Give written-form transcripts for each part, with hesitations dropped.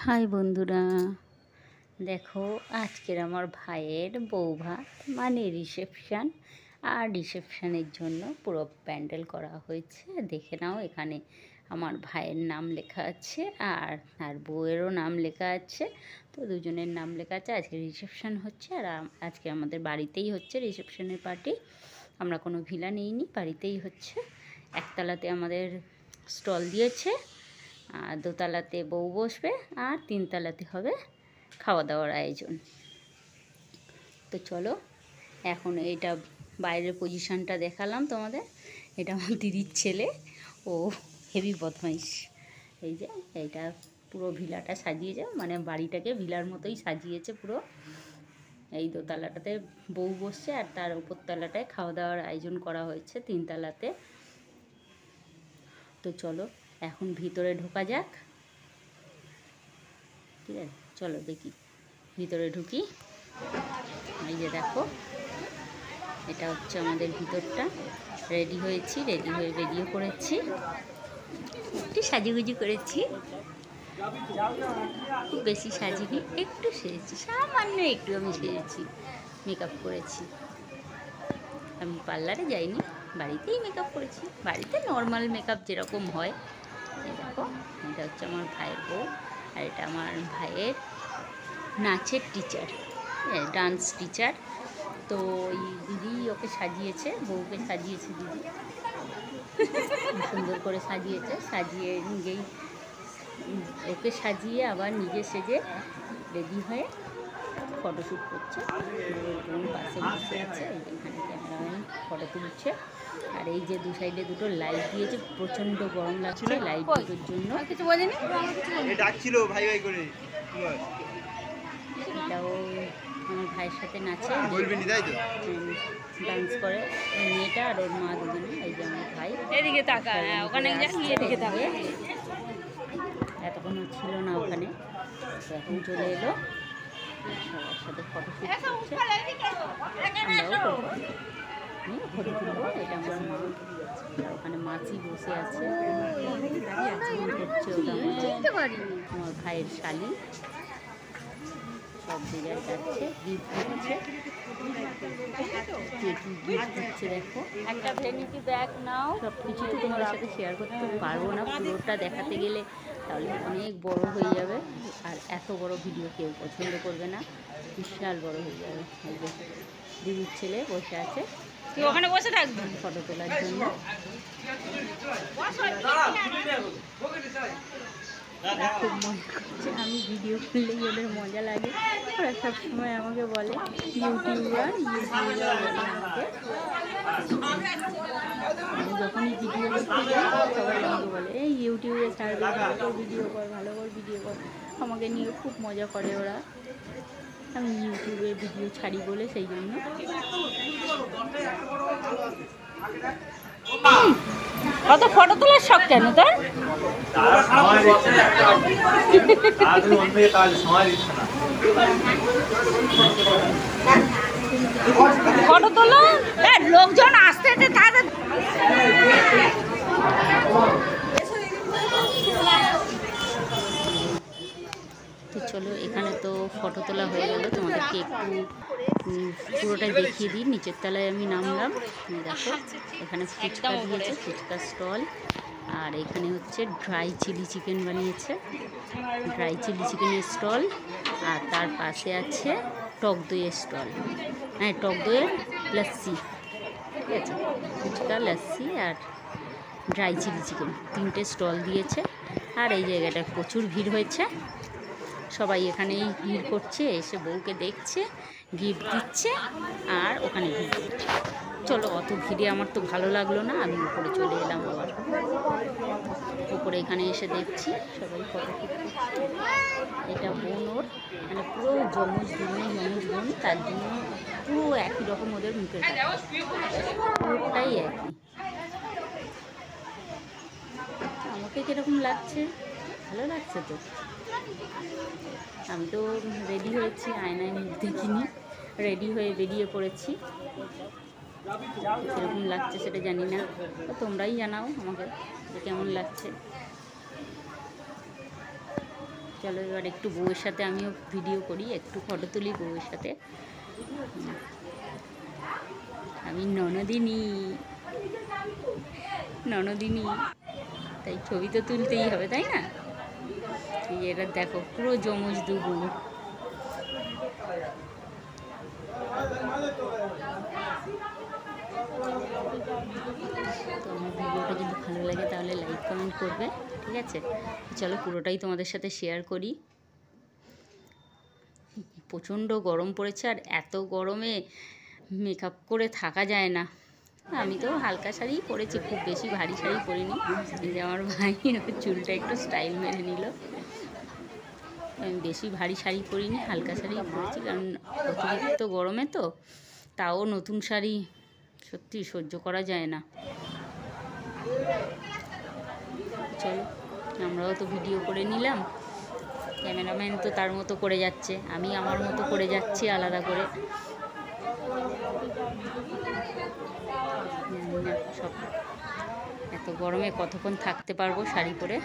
High বন্ধুরা, দেখো আজকের আমার ভাইয়ের বৌভাত মানে রিসেপশান। আর রিসেপশানের জন্য পুরো প্যান্ডেল করা হয়েছে। দেখে নাও, এখানে আমার ভাইয়ের নাম লেখা আছে আর তার বউয়েরও নাম লেখা আছে। তো দুজনের নাম লেখা আছে। আজকে রিসেপশান হচ্ছে আর আজকে আমাদের বাড়িতেই হচ্ছে রিসেপশানের পার্টি। আমরা কোনো ভিলা নিইনি, বাড়িতেই হচ্ছে। একতলাতে আমাদের স্টল দিয়েছে, আর দোতলাতে বউ বসবে, আর তিনতলাতে হবে খাওয়া দাওয়ার আয়োজন। তো চলো, এখন এইটা বাইরের পজিশানটা দেখালাম তোমাদের। এটা আমার দিদির ছেলে, ও হেভি বদমাইশ। এই যে এইটা পুরো ভিলাটা সাজিয়েছে, মানে বাড়িটাকে ভিলার মতোই সাজিয়েছে পুরো। এই দোতলাটাতে বউ বসছে আর তার উপর তলাটায় খাওয়া দাওয়ার আয়োজন করা হয়েছে তিনতলাতে। তো চলো এখন ভিতরে ঢোকা যাক। ঠিক আছে, চলো দেখি, ভিতরে ঢুকি। এই যে দেখো, এটা হচ্ছে আমাদের ভিতরটা। রেডি হয়েছি, রেডি হয়ে বেরিয়ে পড়েছি। একটু সাজুগুজু করেছি, খুব বেশি সাজিনি, একটু সেজেছি, সামান্য একটু আমি সেজেছি, মেকআপ করেছি। আমি পার্লারে যাইনি, বাড়িতেই মেকআপ করেছি। বাড়িতে নর্মাল মেকআপ যেরকম হয়। এই দেখো, এটা হচ্ছে আমার ভাইয়ের বউ, আর এটা আমার ভাইয়ের নাচের টিচার, ডান্স টিচার। তো ওই দিদি ওকে সাজিয়েছে, বউকে সাজিয়েছে দিদি, সুন্দর করে সাজিয়েছে। সাজিয়ে নিজেই ওকে সাজিয়ে আবার নিজে সেজে রেডি হয়ে ফটোশ্যুট করছে। বোন পাশে বসে আছে, এখানে ক্যামেরাম্যান ফটো তুলছে। আর এই যে দু সাইডে দুটো লাইট দিয়েছে, প্রচণ্ড গরম লাগছে লাইট দুটোর জন্য। এটাও আমার ভাইয়ের সাথে নাচে, ডান্স করে মেয়েটা আর ওর মা দুজনে। এই যে আমার ভাই এদিকে তাকা, ওখানে এদিকে তাকে, এতক্ষণ ছিল না ওখানে, এখন চলে এলো, সবার সাথে ফটোশ্যুট করছে। আমরাও ফটো তুলবো। এটা আমার মা, ওখানে মাছি বসে আছে, হচ্ছে ওটা আমার ভাইয়ের শালি। সব জায়গায় যাচ্ছে, গিফট হচ্ছে। গিফট হচ্ছে দেখো, একটা ভ্যানিটি ব্যাগ নাও। সব কিছু তো তোমার সাথে শেয়ার করতে পারবো না, পুরোটা দেখাতে গেলে তাহলে অনেক বড় হয়ে যাবে, আর এত বড় ভিডিও কেউ পছন্দ করবে না, বিশাল বড় হয়ে যাবে। দিদির ছেলে বসে আছে, তুই ওখানে বসে থাকবি ফটো তোলার জন্য। খুব মজা করছে, আমি ভিডিও করলেই ওদের মজা লাগে। ওরা সবসময় আমাকে বলে ইউটিউবার বলে আমাকে। আমি যখনই ভিডিও করতে যাই সবাই আমাকে বলে এই ইউটিউবে ছাড়বে, ভালো করে ভিডিও কর, ভালো করে ভিডিও কর। আমাকে নিয়ে খুব মজা করে ওরা। আমি ইউটিউবে ভিডিও ছাড়ি বলে সেই জন্য। কত ফটো তোলার শখ কেন তোর? ফটো তোলো, লোকজন আসতে তাদের। তো চলো, এখানে তো ফটো তোলা হয়ে গেল, তোমাদেরকে একটু পুরোটাই দেখিয়ে দিই। নিচের তলায় আমি নামলাম, দেখো এখানে ফুচকা দিয়েছে, ফুচকা স্টল। আর এখানে হচ্ছে ড্রাই চিলি চিকেন বানিয়েছে, ড্রাই চিলি চিকেনের স্টল। আর তার পাশে আছে টক দইয়ের স্টল, হ্যাঁ টক দইয়ের লস্যি। ঠিক আছে, ফুচকা, লস্যি আর ড্রাই চিলি চিকেন, তিনটে স্টল দিয়েছে। আর এই জায়গাটা প্রচুর ভিড় হয়েছে, সবাই এখানেই ভিড় করছে, এসে বউকে দেখছে, গিফট দিচ্ছে আর ওখানে ভিড় করছে। চলো, অত ভিড়ে আমার তো ভালো লাগলো না, আমি উপরে চলে এলাম। আবার উপরে এখানে এসে দেখছি সবাই ফটো করছে। এটা বোন ওর, মানে পুরো যমজ বোন, তার জন্য পুরো একই রকম ওদের মুখের কাছে, পুরোটাই একই। আমাকে কীরকম লাগছে? ভালো লাগছে তো। আমি তো রেডি হয়েছি, আয়নায় মুখ দেখিনি, রেডি হয়ে বেরিয়ে পড়েছি। কীরকম লাগছে সেটা জানি না, তো তোমরাই জানাও আমাকে যে কেমন লাগছে। চলো এবার একটু বউয়ের সাথে আমিও ভিডিও করি, একটু ফটো তুলি বউয়ের সাথে। আমি ননদিনী, তাই ছবি তো তুলতেই হবে, তাই না? এই এটা দেখো পুরো যমজ দু বউ। তো আমার ভিডিওটা যদি ভালো লাগে তাহলে লাইক কমেন্ট করবে, ঠিক আছে? চলো পুরোটাই তোমাদের সাথে শেয়ার করি। প্রচণ্ড গরম পড়েছে, আর এত গরমে মেকআপ করে থাকা যায় না। আমি তো হালকা শাড়িই পরেছি, খুব বেশি ভারী শাড়ি পরিনি। এই যে আমার ভাই চুলটা একটু স্টাইল মেরে নিল। আমি বেশি ভারী শাড়ি পরিনি, হালকা শাড়ি পরেছি, কারণ অতিরিক্ত গরমে তো। তাও নতুন শাড়ি সত্যি সহ্য করা যায় না। চলো আমরাও তো ভিডিও করে নিলাম, ক্যামেরাম্যান তো তার মতো করে যাচ্ছে, আমি আমার মতো করে যাচ্ছি আলাদা করে। সব এত গরমে কতক্ষণ থাকতে পারবো শাড়ি পরে।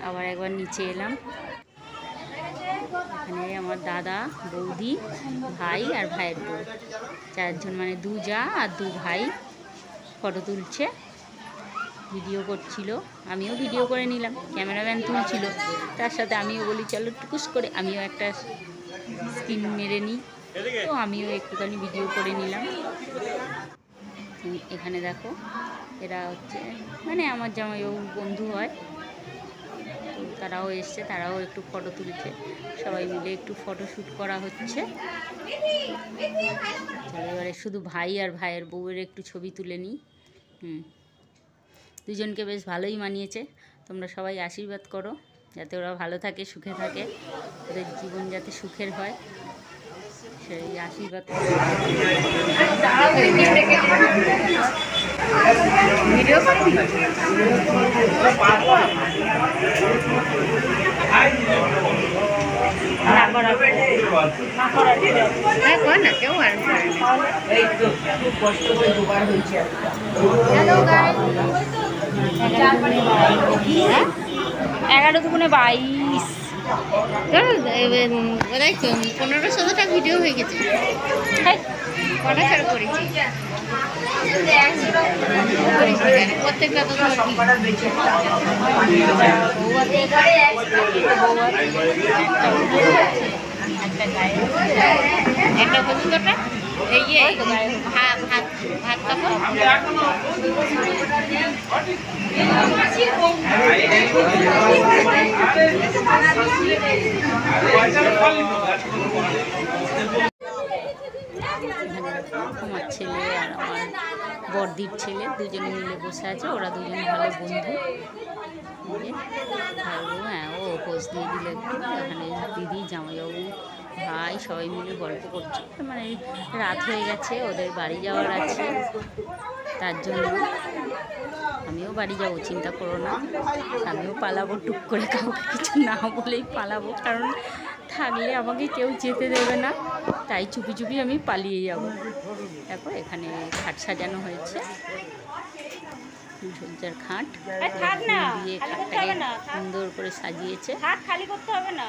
আবার একবার নিচে এলাম, এখানে আমার দাদা, বৌদি, ভাই আর ভাইয়ের বউ, 4 জন, মানে 2 জা আর 2 ভাই ফটো তুলছে, ভিডিও করছিল। আমিও ভিডিও করে নিলাম, ক্যামেরাম্যান তুলছিল, তার সাথে আমিও বলি চলো টুকুস করে আমিও একটা স্ক্রিন মেরে নিই। তো আমিও একটুখানি ভিডিও করে নিলাম। এখানে দেখো এরা হচ্ছে মানে আমার জামাইবাবু বন্ধু হয়, তারাও এসছে, তারাও একটু ফটো তুলছে, সবাই মিলে একটু ফটো শ্যুট করা হচ্ছে। এবারে শুধু ভাই আর ভাইয়ের বউয়ের একটু ছবি তুলে নিই। দুজনকে বেশ ভালোই মানিয়েছে। তোমরা সবাই আশীর্বাদ করো যাতে ওরা ভালো থাকে, সুখে থাকে, ওদের জীবন যাতে সুখের হয়, সেই আশীর্বাদ করো। এগারো দুগুণে 22, 15-16টা ভিডিও হয়ে গেছে, কটা ছাড়া করেছি প্রত্যেকটা তো একটা কতটা এই যে ভাত ভাত ভাত কাপড় আমার ছেলে আর আমার বড়দির ছেলে দুজনে মিলে বসে আছে, ওরা দুজন ভালো বন্ধু। হ্যাঁ, ও পোজ দিয়ে দিল একটু। এখানে দিদি, জামাইবাবু, ভাই সবাই মিলে গল্প করছে, মানে রাত হয়ে গেছে, ওদের বাড়ি যাওয়ার আছে, তার জন্য আমিও বাড়ি যাবো, চিন্তা করো না। আমিও পালাবো, টুক করে কাউকে কিছু না বলেই পালাবো, কারণ থাকলে আমাকে কেউ যেতে দেবে না, তাই চুপি চুপি আমি পালিয়ে যাব। দেখো এখানে খাট সাজানো হয়েছে, সজ্জার খাট দিয়ে খাটটাকে সুন্দর করে সাজিয়েছে। খালি করতে হবে না,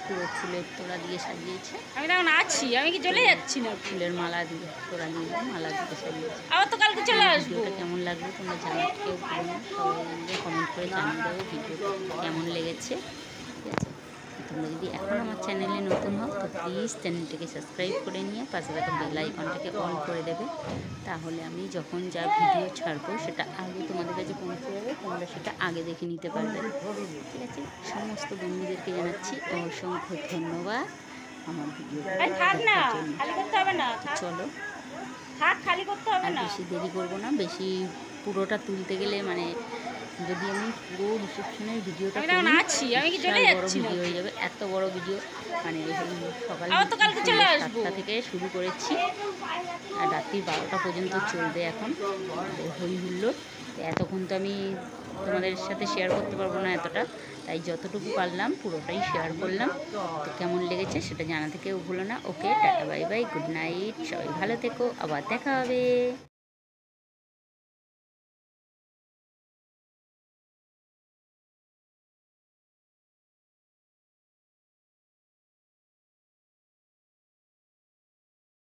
পুরো ফুলের তোড়া দিয়ে সাজিয়েছে। আমি তখন আছি, আমি কি চলে যাচ্ছি না, ফুলের মালা দিয়ে, তোড়া দিয়ে মালা দিয়ে সাজিয়েছে। আবার তো কালকে চলে আসবো। ভিডিওটা কেমন লাগবে তোমরা জানো, কেউ বলো না, সবাই মিলে কমেন্ট করে জানিয়ে দেবো ভিডিওটা কেমন লেগেছে, ঠিক আছে? তোমরা যদি এখন আমার চ্যানেলে নতুন হও তো প্লিজ চ্যানেলটাকে সাবস্ক্রাইব করে নিয়ে পাশে থাকা বেল আইকনটাকে অন করে দেবে, তাহলে আমি যখন যা ভিডিও ছাড়বো সেটা আগে তোমাদের কাছে পৌঁছে যাবে, তোমরা সেটা আগে দেখে নিতে পারবে, ঠিক আছে? সমস্ত বন্ধুদেরকে জানাচ্ছি অসংখ্য ধন্যবাদ আমার ভিডিও চলো খালি করতে হবে না, বেশি দেরি করবো না, বেশি পুরোটা তুলতে গেলে মানে যদি আমি পুরো রিসেপশনের ভিডিওটা আছি, আমি কি চলে যাচ্ছি না, ভিডিও হয়ে যাবে, এত বড় ভিডিও, মানে সকাল 7টা থেকে শুরু করেছি আর রাত্রি 12টা পর্যন্ত চলবে। এখন হই হুল্লোড়, এতক্ষণ তো আমি তোমাদের সাথে শেয়ার করতে পারবো না এতটা, তাই যতটুকু পারলাম পুরোটাই শেয়ার করলাম। তো কেমন লেগেছে সেটা জানাতে কেউ ভুলো না। Okay, tata, bye bye, good night, সবাই ভালো থেকো, আবার দেখা হবে।